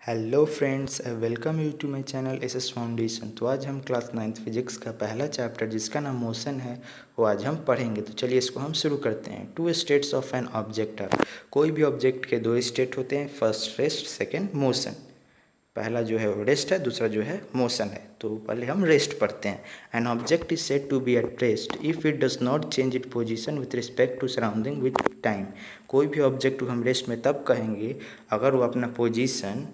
Hello friends, I welcome you to my channel SS foundation. तो आज हम class 9th physics का पहला चैप्टर जिसका नाम मोशन है वो आज हम पढ़ेंगे। तो चलिए इसको हम शुरू करते हैं। Two states of an object are, कोई भी ऑब्जेक्ट के दो स्टेट होते हैं, फर्स्ट रेस्ट सेकेंड मोशन। पहला जो है वो रेस्ट है, दूसरा जो है मोशन है। तो पहले हम रेस्ट पढ़ते हैं। An object is said to be at rest if it does not change it position with respect to surrounding with time. कोई भी ऑब्जेक्ट को हम रेस्ट में तब कहेंगे अगर वो अपना पोजीशन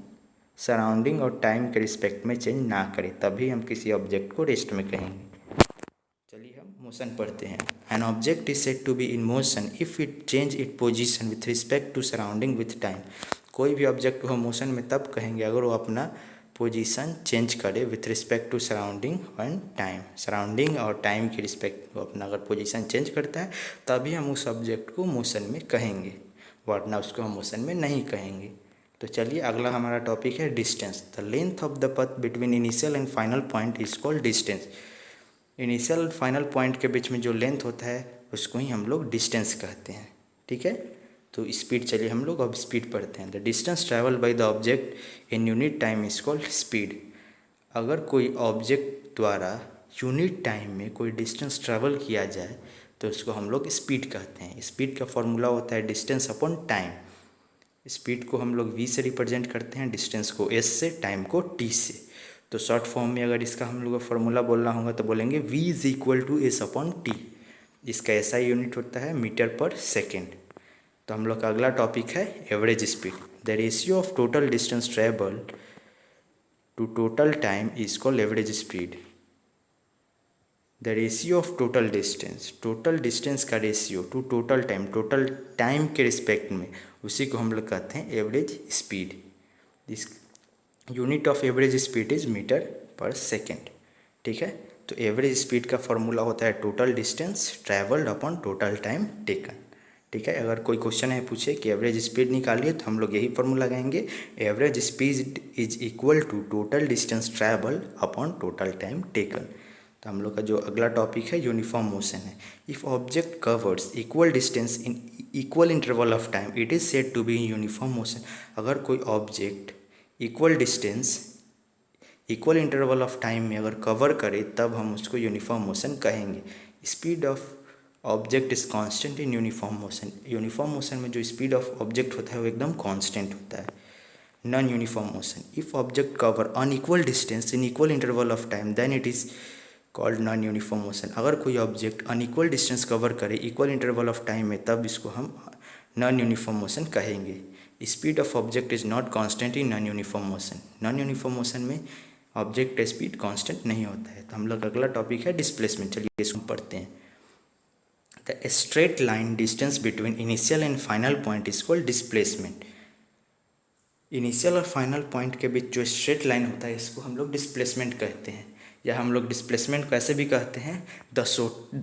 सराउंडिंग और टाइम के रिस्पेक्ट में चेंज ना करे, तभी हम किसी ऑब्जेक्ट को रेस्ट में कहेंगे। चलिए हम मोशन पढ़ते हैं। An object is said to be in motion if it change it position with respect to surrounding with time. कोई भी ऑब्जेक्ट को हम मोशन में तब कहेंगे अगर वो अपना पोजीशन चेंज करे with respect to surrounding and time. Surrounding और टाइम के रिस्पेक्ट वो अपना अगर पोजीशन चेंज करता है तभी हम उस ऑब्जेक्ट को मोशन में कहेंगे, वरना उसको हम मोशन में नहीं कहेंगे। तो चलिए अगला हमारा टॉपिक है distance. The length of the path between initial and final point is called distance. Initial final point के बीच में जो लेंथ होता है उसको ही हम लोग डिस्टेंस कहते हैं। ठीक है, तो स्पीड, चलिए हम लोग अब स्पीड पढ़ते हैं। The distance travel by the object in unit time is called speed. अगर कोई ऑब्जेक्ट द्वारा यूनिट टाइम में कोई डिस्टेंस ट्रैवल किया जाए तो उसको हम लोग स्पीड कहते हैं। स्पीड का फॉर्मूला होता है डिस्टेंस अपॉन टाइम। स्पीड को हम लोग v से रिप्रेजेंट करते हैं, डिस्टेंस को s से, टाइम को t से। तो शॉर्ट फॉर्म में अगर इसका हम लोग का फॉर्मूला बोलना होगा तो बोलेंगे v is equal to S upon T. इसका SI यूनिट होता है मीटर पर सेकेंड। तो हम लोग का अगला टॉपिक है average speed. The ratio of total distance travel to total time is called average speed. The ratio of total distance का रेशियो टू टोटल टाइम के रिस्पेक्ट में, उसी को हम लोग कहते हैं एवरेज स्पीड। इस unit of average speed is metre पर सेकेंड। ठीक है, तो एवरेज स्पीड का फॉर्मूला होता है total distance travelled upon total time taken. ठीक है, अगर कोई क्वेश्चन है पूछे कि एवरेज स्पीड निकालिए तो हम लोग यही फॉर्मूला लगाएंगे, average speed is equal to total distance travel upon total time taken. तो हम लोग का जो अगला टॉपिक है यूनिफॉर्म मोशन है। If object covers equal distance in equal interval of time it is said to be in uniform motion. अगर कोई object equal distance equal interval of time में अगर कवर करे तब हम उसको यूनिफॉर्म मोशन कहेंगे। Speed of object is constant in uniform motion. Uniform motion में जो स्पीड ऑफ ऑब्जेक्ट होता है वो एकदम कांस्टेंट होता है। Non uniform motion, if object cover unequal distance in equal interval of time then it is called non uniform motion. अगर कोई ऑब्जेक्ट अनइक्वल डिस्टेंस कवर करे इक्वल इंटरवल ऑफ टाइम में तब इसको हम नॉन यूनिफॉर्म मोशन कहेंगे। Speed of object is not constant in non uniform motion. Non uniform motion में object का स्पीड कांस्टेंट नहीं होता है। तो हम लोग अगला टॉपिक है डिस्प्लेसमेंट। चलिए इसको पढ़ते हैं। The straight line distance between initial and final point is called displacement. Initial और फाइनल पॉइंट के बीच जो स्ट्रेट लाइन होता है इसको हम लोग डिस्प्लेसमेंट कहते हैं, या हम लोग डिस्प्लेसमेंट को ऐसे भी कहते हैं the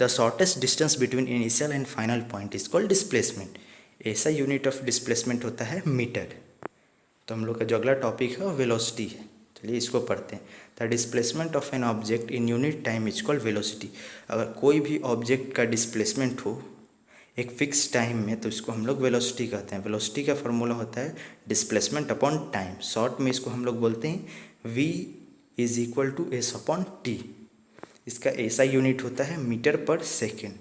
shortest distance between initial and final point is called displacement. ऐसा यूनिट ऑफ डिस्प्लेसमेंट होता है मीटर। तो हम लोग का जो अगला टॉपिक है वो वेलोसिटी है। चलिए इसको पढ़ते हैं। The displacement of an object in unit time is called velocity. अगर कोई भी ऑब्जेक्ट का डिस्प्लेसमेंट हो एक फिक्स टाइम में तो इसको हम लोग वेलोसिटी कहते हैं। वेलोसिटी का फॉर्मूला होता है डिस्प्लेसमेंट अपॉन टाइम। शॉर्ट में इसको हम लोग बोलते हैं v is equal to S upon T. इसका ऐसा यूनिट होता है मीटर पर सेकेंड।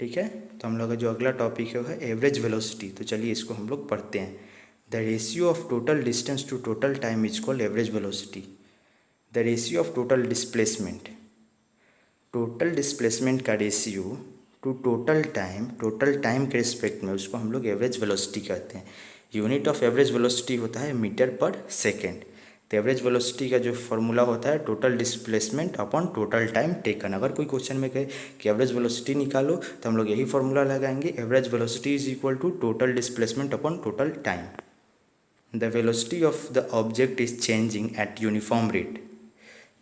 ठीक है, तो हम लोग का जो अगला टॉपिक है वो है एवरेज वेलोसिटी। तो चलिए इसको हम लोग पढ़ते हैं। The ratio of total distance to total time is called average velocity. The ratio of total displacement का रेशियो टू टोटल टाइम के रिस्पेक्ट में उसको हम लोग एवरेज वेलोसिटी कहते हैं। यूनिट ऑफ एवरेज वेलोसिटी होता है मीटर पर सेकेंड। तो एवरेज वेलोसिटी का जो फॉर्मूला होता है total displacement upon total time taken. अगर कोई क्वेश्चन में कहे कि एवरेज वेलोसिटी निकालो तो हम लोग यही फॉर्मूला लगाएंगे, average velocity is equal to total displacement upon total time. The velocity of the object is changing at uniform rate.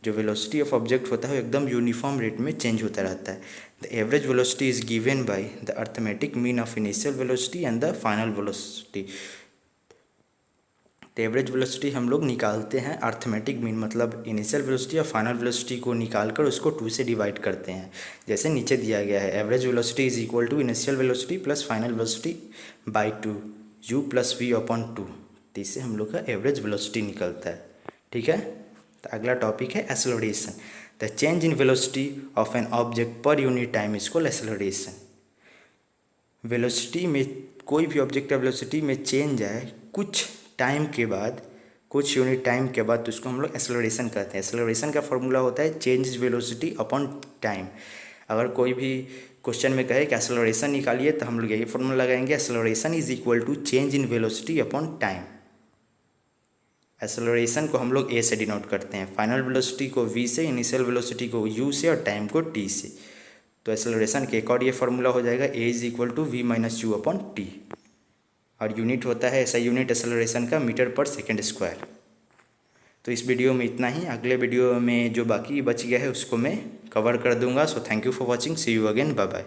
जो वेलोसिटी ऑफ ऑब्जेक्ट होता है वो एकदम यूनिफॉर्म रेट में चेंज होता रहता है। The average velocity is given by the arithmetic mean of initial velocity and the final velocity. तो एवरेज वेलोसिटी हम लोग निकालते हैं अर्थमेटिक मीन, मतलब इनिशियल वेलोसिटी और फाइनल वेलोसिटी को निकाल कर उसको 2 से डिवाइड करते हैं, जैसे नीचे दिया गया है। Average velocity is equal to initial velocity plus final velocity by 2 u plus v upon 2। तो इससे हम लोग का एवरेज वेलोसिटी निकलता है। ठीक है, तो अगला टॉपिक है acceleration. The change in velocity of an object per unit time is called acceleration. Velocity में, कोई भी ऑब्जेक्ट का वेलोसिटी में चेंज आए कुछ टाइम के बाद, कुछ यूनिट टाइम के बाद, तो उसको हम लोग एक्सेलरेशन कहते हैं। एक्सेलरेशन का फॉर्मूला होता है चेंज वेलोसिटी अपॉन टाइम। अगर कोई भी क्वेश्चन में कहे कि एक्सेलरेशन निकालिए तो हम लोग यही फॉर्मूला लगाएंगे, acceleration is equal to change in velocity upon time. Acceleration को हम लोग ए से डिनोट करते हैं, फाइनल वेलोसिटी को वी से, इनिशियल वेलोसिटी को यू से और टाइम को टी से। तो एक्सेलरेशन के एक और ये फॉर्मूला हो जाएगा a is equal to v minus u upon t, और यूनिट होता है ऐसा यूनिट एक्सेलरेशन का मीटर पर सेकेंड स्क्वायर। तो इस वीडियो में इतना ही, अगले वीडियो में जो बाकी बच गया है उसको मैं कवर कर दूंगा। So thank you for watching, see you again, bye bye.